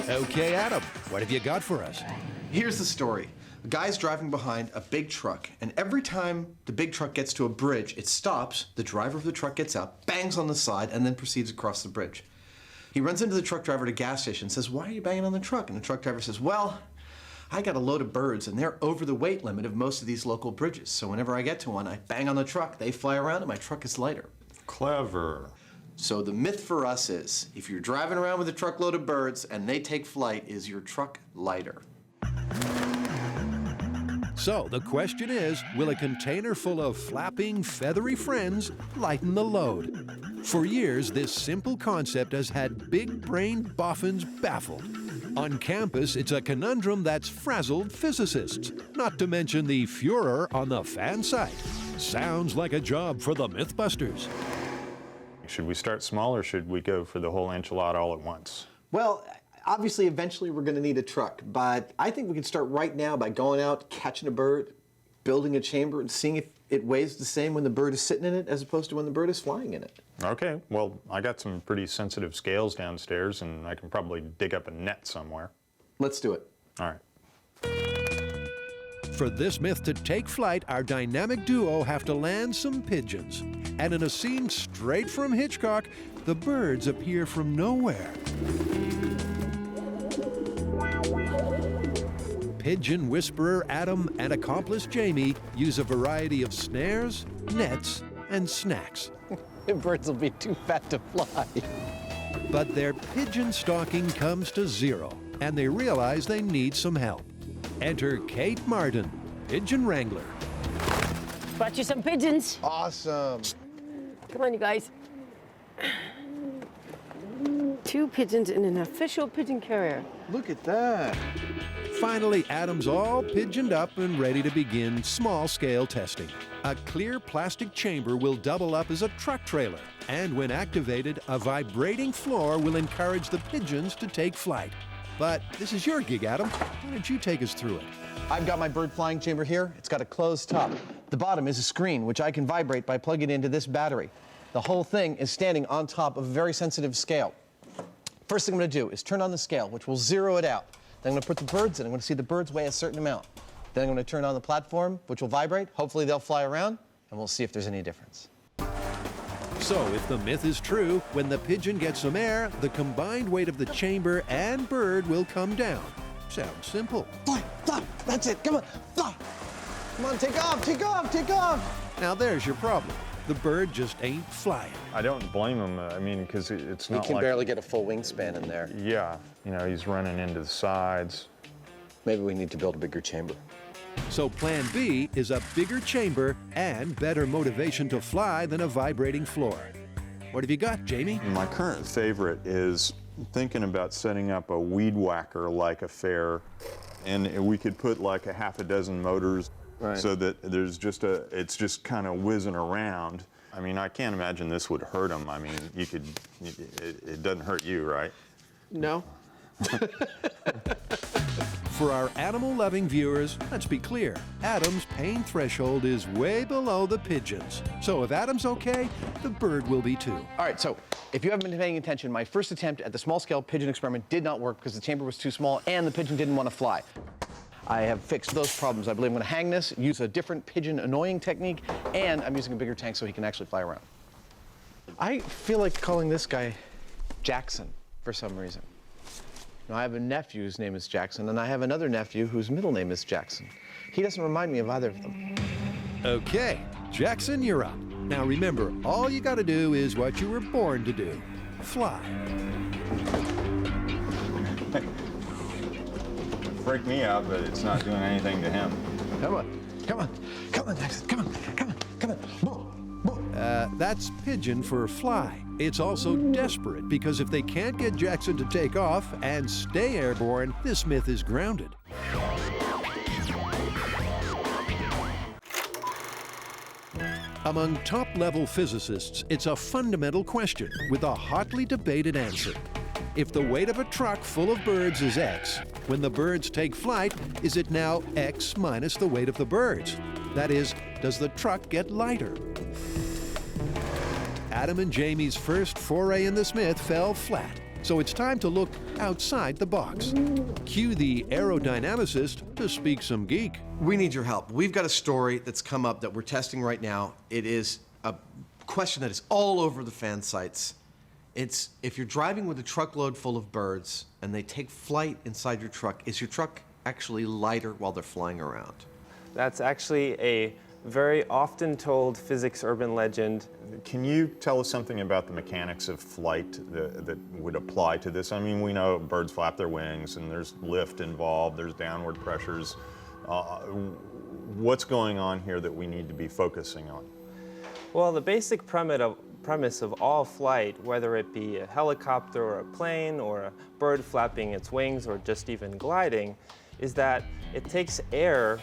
Okay, Adam, what have you got for us? Here's the story. A guy's driving behind a big truck, and every time the big truck gets to a bridge, it stops, the driver of the truck gets out, bangs on the side, and then proceeds across the bridge. He runs into the truck driver at a gas station and says, "Why are you banging on the truck?" And the truck driver says, "Well, I got a load of birds, and they're over the weight limit of most of these local bridges. So whenever I get to one, I bang on the truck, they fly around, and my truck is lighter." Clever. So the myth for us is, if you're driving around with a truckload of birds and they take flight, is your truck lighter? So the question is, will a container full of flapping, feathery friends lighten the load? For years, this simple concept has had big-brained boffins baffled. On campus, it's a conundrum that's frazzled physicists, not to mention the furor on the fan site. Sounds like a job for the MythBusters. Should we start small or should we go for the whole enchilada all at once? Well, obviously, eventually we're going to need a truck, but I think we can start right now by going out, catching a bird, building a chamber, and seeing if it weighs the same when the bird is sitting in it as opposed to when the bird is flying in it. Okay, well, I got some pretty sensitive scales downstairs, and I can probably dig up a net somewhere. Let's do it. All right. For this myth to take flight, our dynamic duo have to land some pigeons. And in a scene straight from Hitchcock, the birds appear from nowhere. Pigeon whisperer Adam and accomplice Jamie use a variety of snares, nets, and snacks. The birds will be too fat to fly. But their pigeon stalking comes to zero, and they realize they need some help. Enter Kate Martin, pigeon wrangler. Brought you some pigeons. Awesome. Come on, you guys. 2 pigeons in an official pigeon carrier. Look at that. Finally, Adam's all pigeoned up and ready to begin small-scale testing. A clear plastic chamber will double up as a truck trailer, and when activated, a vibrating floor will encourage the pigeons to take flight. But this is your gig, Adam. Why don't you take us through it? I've got my bird flying chamber here. It's got a closed top. The bottom is a screen, which I can vibrate by plugging it into this battery. The whole thing is standing on top of a very sensitive scale. First thing I'm going to do is turn on the scale, which will zero it out. Then I'm going to put the birds in. I'm going to see the birds weigh a certain amount. Then I'm going to turn on the platform, which will vibrate. Hopefully they'll fly around, and we'll see if there's any difference. So, if the myth is true, when the pigeon gets some air, the combined weight of the chamber and bird will come down. Sounds simple. Fly, fly, that's it, come on, fly. Come on, take off, take off, take off. Now there's your problem. The bird just ain't flying. I don't blame him, I mean, because it's not like... He can barely get a full wingspan in there. Yeah, you know, he's running into the sides. Maybe we need to build a bigger chamber. So plan B is a bigger chamber and better motivation to fly than a vibrating floor. What have you got, Jamie? My current favorite is thinking about setting up a weed whacker-like affair, and we could put like a half a dozen motors so that there's just it's just kind of whizzing around. I mean, I can't imagine this would hurt him. I mean, you could, it doesn't hurt you, right? No. For our animal-loving viewers, let's be clear. Adam's pain threshold is way below the pigeon's. So if Adam's okay, the bird will be too. All right, so if you haven't been paying attention, my first attempt at the small-scale pigeon experiment did not work because the chamber was too small and the pigeon didn't want to fly. I have fixed those problems. I believe I'm going to hang this, use a different pigeon annoying technique, and I'm using a bigger tank so he can actually fly around. I feel like calling this guy Jackson for some reason. Now, I have a nephew whose name is Jackson, and I have another nephew whose middle name is Jackson. He doesn't remind me of either of them. Okay, Jackson, you're up. Now remember, all you gotta do is what you were born to do. Fly. Freak me out, but it's not doing anything to him. Come on, come on, come on, Jackson, come on, come on, come on. Boom, boom. That's pigeon for fly. It's also desperate because if they can't get Jackson to take off and stay airborne, this myth is grounded. Among top-level physicists, it's a fundamental question with a hotly debated answer. If the weight of a truck full of birds is X, when the birds take flight, is it now X minus the weight of the birds? That is, does the truck get lighter? Adam and Jamie's first foray in this myth fell flat. So it's time to look outside the box. Cue the aerodynamicist to speak some geek. We need your help. We've got a story that's come up that we're testing right now. It is a question that is all over the fan sites. It's if you're driving with a truckload full of birds and they take flight inside your truck, is your truck actually lighter while they're flying around? That's actually a very often told physics urban legend. Can you tell us something about the mechanics of flight that would apply to this? I mean, we know birds flap their wings and there's lift involved, there's downward pressures. What's going on here that we need to be focusing on? Well, the basic premise of all flight, whether it be a helicopter or a plane or a bird flapping its wings or just even gliding, is that it takes air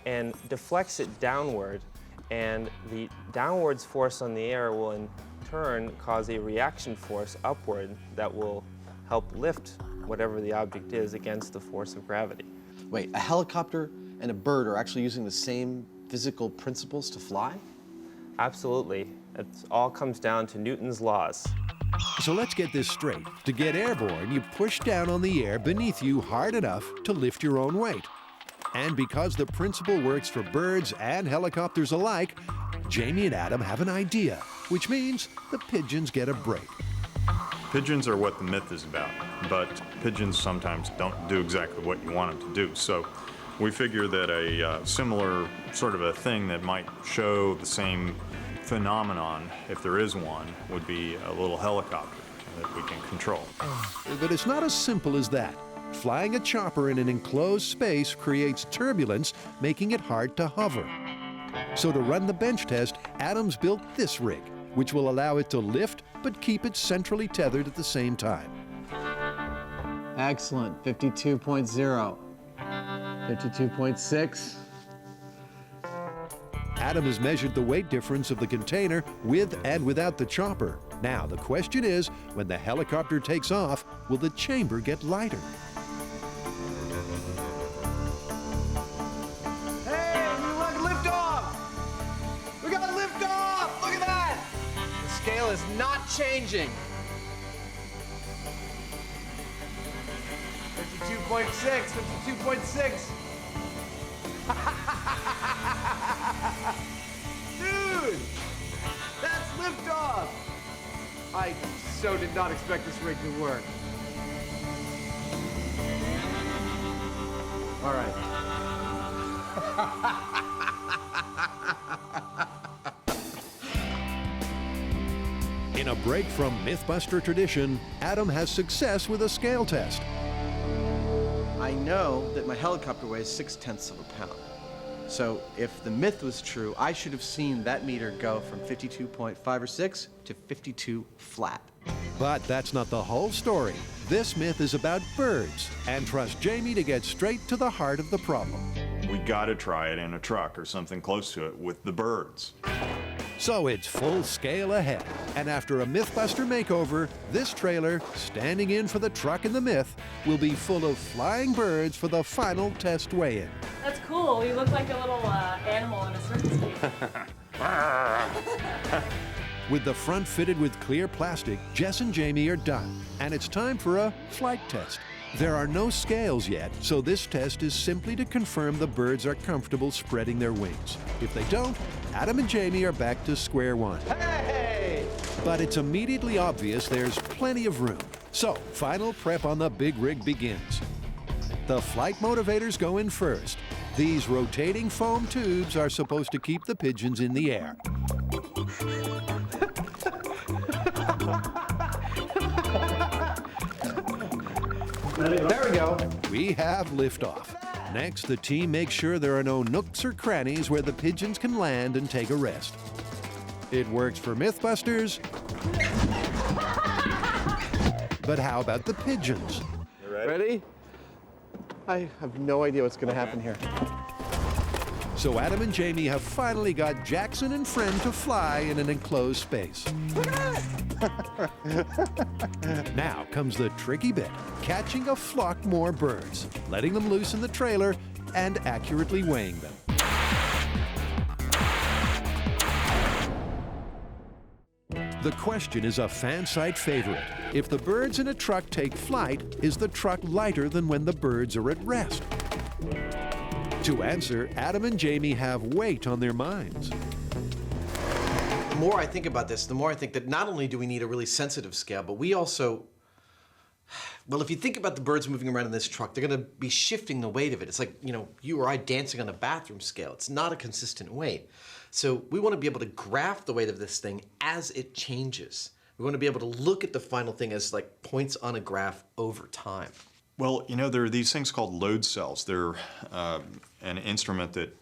and deflects it downward, and the downwards force on the air will in turn cause a reaction force upward that will help lift whatever the object is against the force of gravity. Wait, a helicopter and a bird are actually using the same physical principles to fly? Absolutely. It all comes down to Newton's laws. So let's get this straight. To get airborne, you push down on the air beneath you hard enough to lift your own weight. And because the principle works for birds and helicopters alike, Jamie and Adam have an idea, which means the pigeons get a break. Pigeons are what the myth is about, but pigeons sometimes don't do exactly what you want them to do. So we figure that a similar sort of a thing that might show the same phenomenon, if there is one, would be a little helicopter that we can control. But it's not as simple as that. Flying a chopper in an enclosed space creates turbulence, making it hard to hover. So to run the bench test, Adam's built this rig, which will allow it to lift but keep it centrally tethered at the same time. Excellent. 52.0. 52.6. Adam has measured the weight difference of the container with and without the chopper. Now the question is, when the helicopter takes off, will the chamber get lighter? Hey, look, liftoff! We got liftoff! Look at that! The scale is not changing. 52.6, 52.6. Dude, that's liftoff! I so did not expect this rig to work. All right. In a break from Mythbuster tradition, Adam has success with a scale test. I know that my helicopter weighs 0.6 of a pound. So if the myth was true, I should have seen that meter go from 52.5 or 6 to 52 flat. But that's not the whole story. This myth is about birds, and trust Jamie to get straight to the heart of the problem. We gotta try it in a truck or something close to it with the birds. So it's full scale ahead. And after a Mythbuster makeover, this trailer, standing in for the truck and the myth, will be full of flying birds for the final test weigh-in. That's cool. You look like a little animal in a circus cage. With the front fitted with clear plastic, Jess and Jamie are done. And it's time for a flight test. There are no scales yet, so this test is simply to confirm the birds are comfortable spreading their wings. If they don't, Adam and Jamie are back to square one. Hey! But it's immediately obvious there's plenty of room. So, final prep on the big rig begins. The flight motivators go in first. These rotating foam tubes are supposed to keep the pigeons in the air. There we go. We have liftoff. Next, the team makes sure there are no nooks or crannies where the pigeons can land and take a rest. It works for Mythbusters. But how about the pigeons? You ready? I have no idea what's going to happen here. So Adam and Jamie have finally got Jackson and friend to fly in an enclosed space. Now comes the tricky bit, catching a flock more birds, letting them loose in the trailer, and accurately weighing them. The question is a fan site favorite. If the birds in a truck take flight, is the truck lighter than when the birds are at rest? To answer, Adam and Jamie have weight on their minds. The more I think about this, the more I think that not only do we need a really sensitive scale, but we also, well, if you think about the birds moving around in this truck, they're going to be shifting the weight of it. It's like, you know, you or I dancing on a bathroom scale. It's not a consistent weight. So we want to be able to graph the weight of this thing as it changes. We want to be able to look at the final thing as like points on a graph over time. Well, you know, there are these things called load cells. They're an instrument that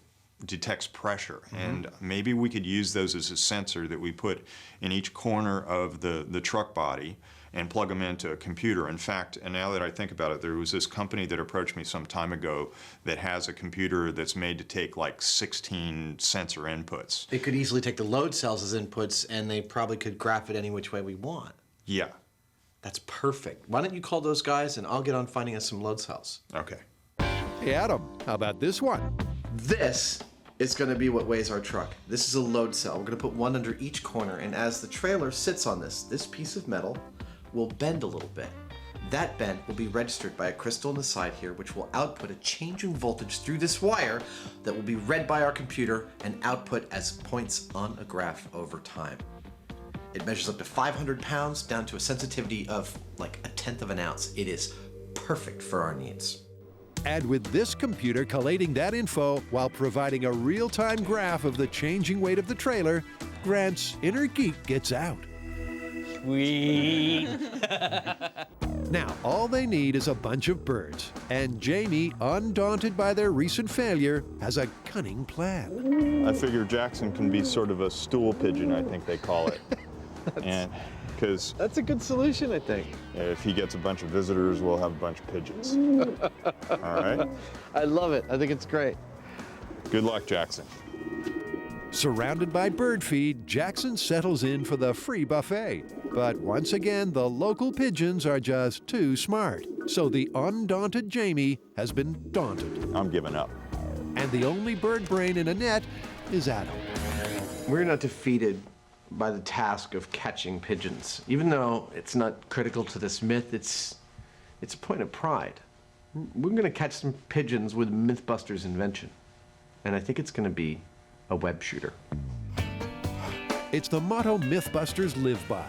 detects pressure, and maybe we could use those as a sensor that we put in each corner of the truck body and plug them into a computer. In fact, and now that I think about it, there was this company that approached me some time ago that has a computer that's made to take like 16 sensor inputs. It could easily take the load cells as inputs, and they probably could graph it any which way we want. Yeah. That's perfect. Why don't you call those guys, and I'll get on finding us some load cells. Okay. Hey, Adam, how about this one? This is going to be what weighs our truck. This is a load cell. We're going to put one under each corner, and as the trailer sits on this piece of metal will bend a little bit. That bend will be registered by a crystal on the side here, which will output a change in voltage through this wire that will be read by our computer and output as points on a graph over time. It measures up to 500 pounds down to a sensitivity of like 1/10 of an ounce. It is perfect for our needs. And with this computer collating that info while providing a real-time graph of the changing weight of the trailer, Grant's inner geek gets out. Sweet. Now, all they need is a bunch of birds, and Jamie, undaunted by their recent failure, has a cunning plan. I figure Jackson can be sort of a stool pigeon, I think they call it. And because That's a good solution, I think. if he gets a bunch of visitors, we'll have a bunch of pigeons. All right? I love it. I think it's great. Good luck, Jackson. Surrounded by bird feed, Jackson settles in for the free buffet. But once again, the local pigeons are just too smart. So the undaunted Jamie has been daunted. I'm giving up. And the only bird brain in a net is Adam. We're not defeated by the task of catching pigeons. Even though it's not critical to this myth, it's a point of pride. We're going to catch some pigeons with MythBusters invention. And I think it's going to be a web shooter. It's the motto MythBusters live by.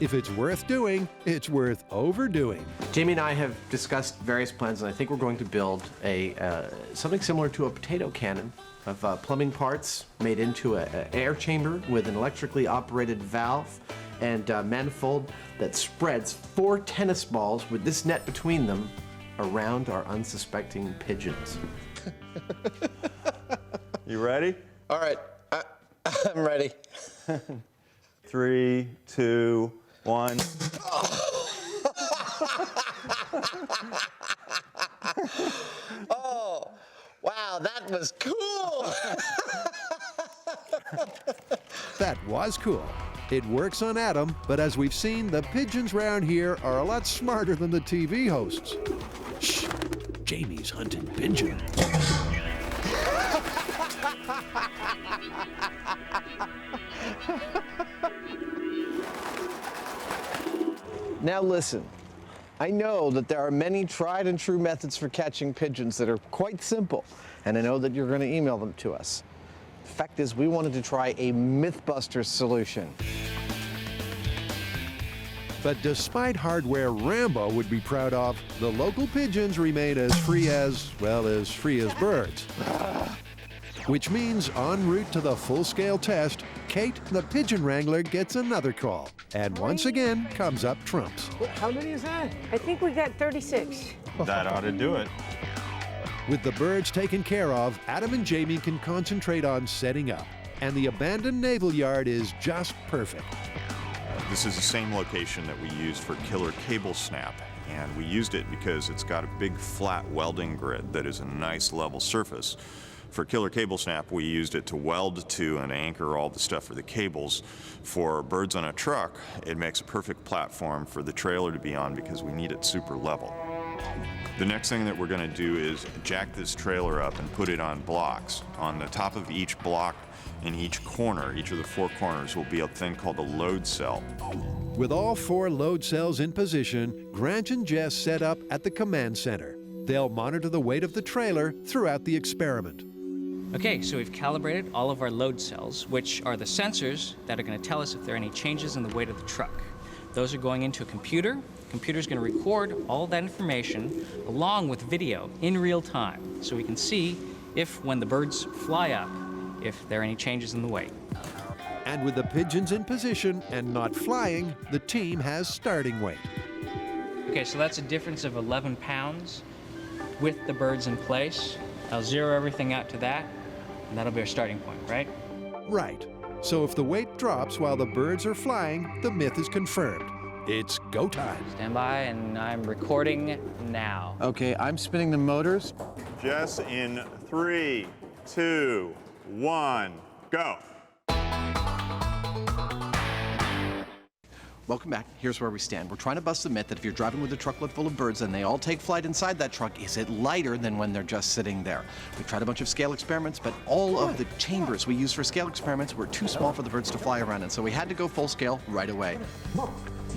If it's worth doing, it's worth overdoing. Jamie and I have discussed various plans, and I think we're going to build something similar to a potato cannon of plumbing parts made into an air chamber with an electrically operated valve and manifold that spreads 4 tennis balls with this net between them around our unsuspecting pigeons. You ready? All right, I'm ready. 3, 2, 1. Oh, wow, that was cool. That was cool. It works on Adam, but as we've seen, the pigeons round here are a lot smarter than the TV hosts. Shh, Jamie's hunting pigeon. Now listen, I know that there are many tried and true methods for catching pigeons that are quite simple, and I know that you're going to email them to us. The fact is, we wanted to try a MythBusters solution. But despite hardware Rambo would be proud of, the local pigeons remain as free as birds. Which means en route to the full-scale test, Kate, the pigeon wrangler, gets another call. And once again comes up trumps. How many is that? I think we got 36. That ought to do it. With the birds taken care of, Adam and Jamie can concentrate on setting up. And the abandoned naval yard is just perfect. This is the same location that we used for killer cable snap, and we used it because it's got a big flat welding grid that is a nice level surface. For killer cable snap, we used it to weld to and anchor all the stuff for the cables. For birds on a truck, it makes a perfect platform for the trailer to be on because we need it super level. The next thing that we're going to do is jack this trailer up and put it on blocks. On the top of each block, in each corner, each of the 4 corners, will be a thing called a load cell. With all 4 load cells in position, Grant and Jess set up at the command center. They'll monitor the weight of the trailer throughout the experiment. Okay, so we've calibrated all of our load cells, which are the sensors that are going to tell us if there are any changes in the weight of the truck. Those are going into a computer. The computer's going to record all that information along with video in real time, so we can see if, when the birds fly up, if there are any changes in the weight. And with the pigeons in position and not flying, the team has starting weight. Okay, so that's a difference of 11 pounds with the birds in place. I'll zero everything out to that, and that'll be our starting point, right? Right. So if the weight drops while the birds are flying, the myth is confirmed. It's go time. Stand by, and I'm recording now. Okay, I'm spinning the motors. Jess, in 3, 2, 1, go. Welcome back. Here's where we stand. We're trying to bust the myth that if you're driving with a truckload full of birds and they all take flight inside that truck, is it lighter than when they're just sitting there? We've tried a bunch of scale experiments, but all of the chambers we use for scale experiments were too small for the birds to fly around in, so we had to go full scale right away.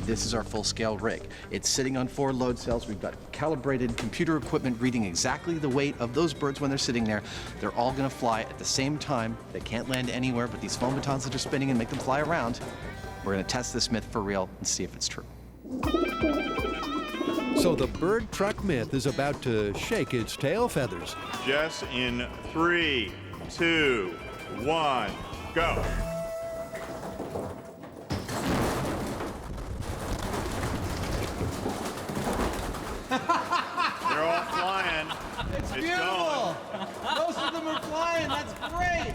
This is our full scale rig. It's sitting on 4 load cells. We've got calibrated computer equipment reading exactly the weight of those birds when they're sitting there. They're all gonna fly at the same time. They can't land anywhere but these foam batons that are spinning and make them fly around. We're gonna test this myth for real and see if it's true. So the bird truck myth is about to shake its tail feathers. Jess, in 3, 2, 1, go. They're all flying. It's beautiful. Most of them are flying. That's great.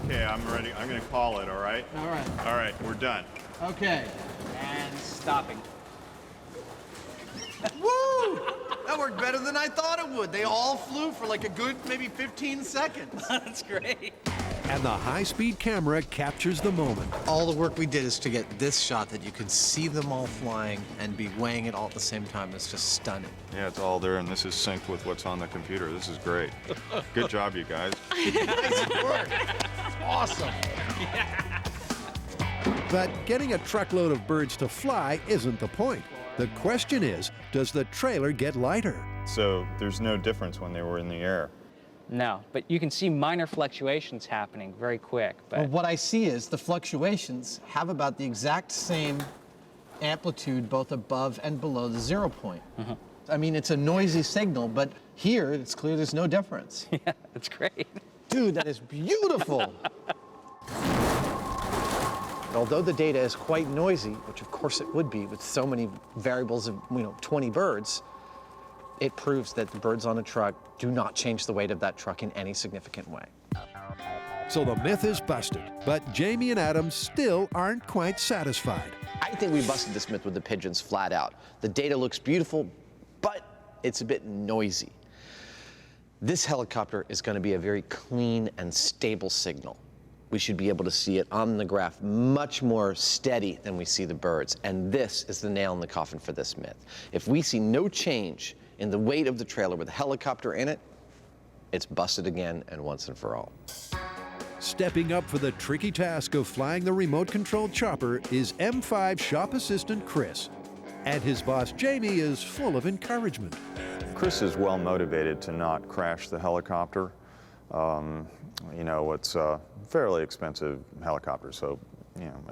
Okay, I'm ready. I'm going to call it, all right? All right. All right, we're done. Okay. And stopping. Woo! That worked better than I thought it would. They all flew for like a good maybe 15 seconds. That's great. And the high-speed camera captures the moment. All the work we did is to get this shot that you can see them all flying and be weighing it all at the same time. It's just stunning. Yeah, it's all there, and this is synced with what's on the computer. This is great. Good job, you guys. Nice work. Awesome. But getting a truckload of birds to fly isn't the point. The question is, does the trailer get lighter? So there's no difference when they were in the air. No, but you can see minor fluctuations happening very quick. But Well, what I see is the fluctuations have about the exact same amplitude both above and below the 0 point. I mean, it's a noisy signal, but here it's clear there's no difference. yeah, that's great. Dude, that is beautiful. Although the data is quite noisy, which of course it would be with so many variables of 20 birds, it proves that the birds on a truck do not change the weight of that truck in any significant way. So the myth is busted, but Jamie and Adam still aren't quite satisfied. I think we busted this myth with the pigeons flat out. The data looks beautiful, but it's a bit noisy. This helicopter is going to be a very clean and stable signal. We should be able to see it on the graph much more steady than we see the birds. And this is the nail in the coffin for this myth. If we see no change in the weight of the trailer with a helicopter in it, it's busted again and once and for all. Stepping up for the tricky task of flying the remote-controlled chopper is M5 shop assistant Chris. And his boss Jamie is full of encouragement. Chris is well motivated to not crash the helicopter. It's a fairly expensive helicopter, so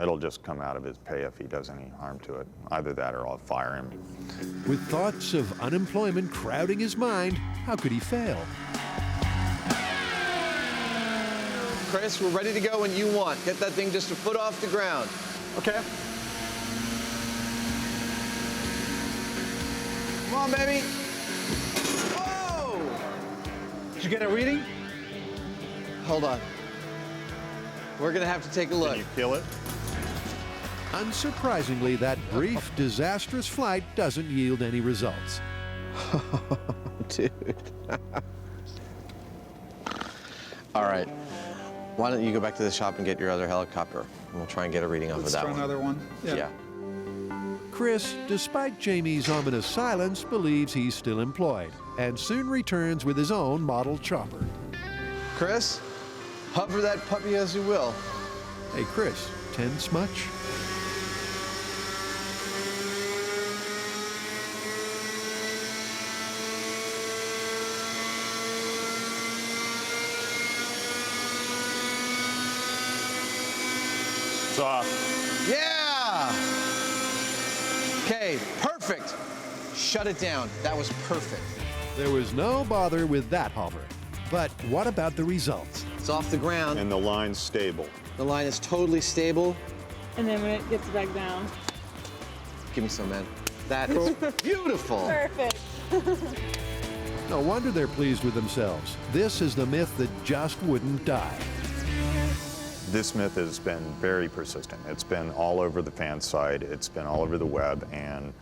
it'll just come out of his pay if he does any harm to it. Either that or I'll fire him. With thoughts of unemployment crowding his mind, how could he fail? Chris, we're ready to go when you want. Get that thing just a foot off the ground. Okay. Come on, baby. Whoa! Did you get a reading? Hold on. We're gonna have to take a look. Can you kill it? Unsurprisingly, that brief, disastrous flight doesn't yield any results. Dude. All right. Why don't you go back to the shop and get your other helicopter, and we'll try and get a reading off of that one. Let's try another one. Yeah. Chris, despite Jamie's ominous silence, believes he's still employed and soon returns with his own model chopper. Chris, hover that puppy as you will. Hey, Chris, tense much? It's off. Yeah! Okay, perfect. Shut it down. That was perfect. There was no bother with that hover. But what about the results? It's off the ground. And the line's stable. The line is totally stable. And then when it gets back down. Give me some, man. That is beautiful. Perfect. No wonder they're pleased with themselves. This is the myth that just wouldn't die. This myth has been very persistent. It's been all over the fan site, it's been all over the web, and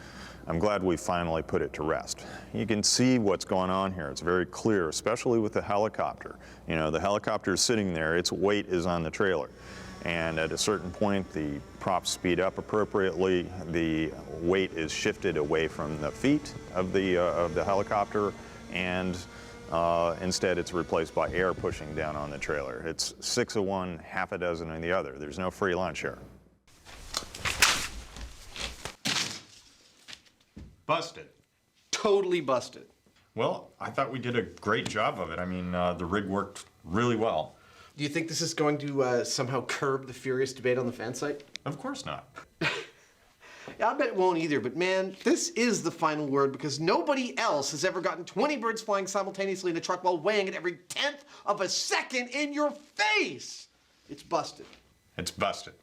I'm glad we finally put it to rest. You can see what's going on here. It's very clear, especially with the helicopter. You know, the helicopter is sitting there, its weight is on the trailer. And at a certain point, the props speed up appropriately. The weight is shifted away from the feet of the helicopter, and instead it's replaced by air pushing down on the trailer. It's 6 of one, half a dozen of the other. There's no free lunch here. Busted. Totally busted. Well, I thought we did a great job of it. I mean, the rig worked really well. Do you think this is going to somehow curb the furious debate on the fan site? Of course not. Yeah, I bet it won't either, but man, this is the final word because nobody else has ever gotten 20 birds flying simultaneously in a truck while weighing it every 10th of a second in your face. It's busted. It's busted.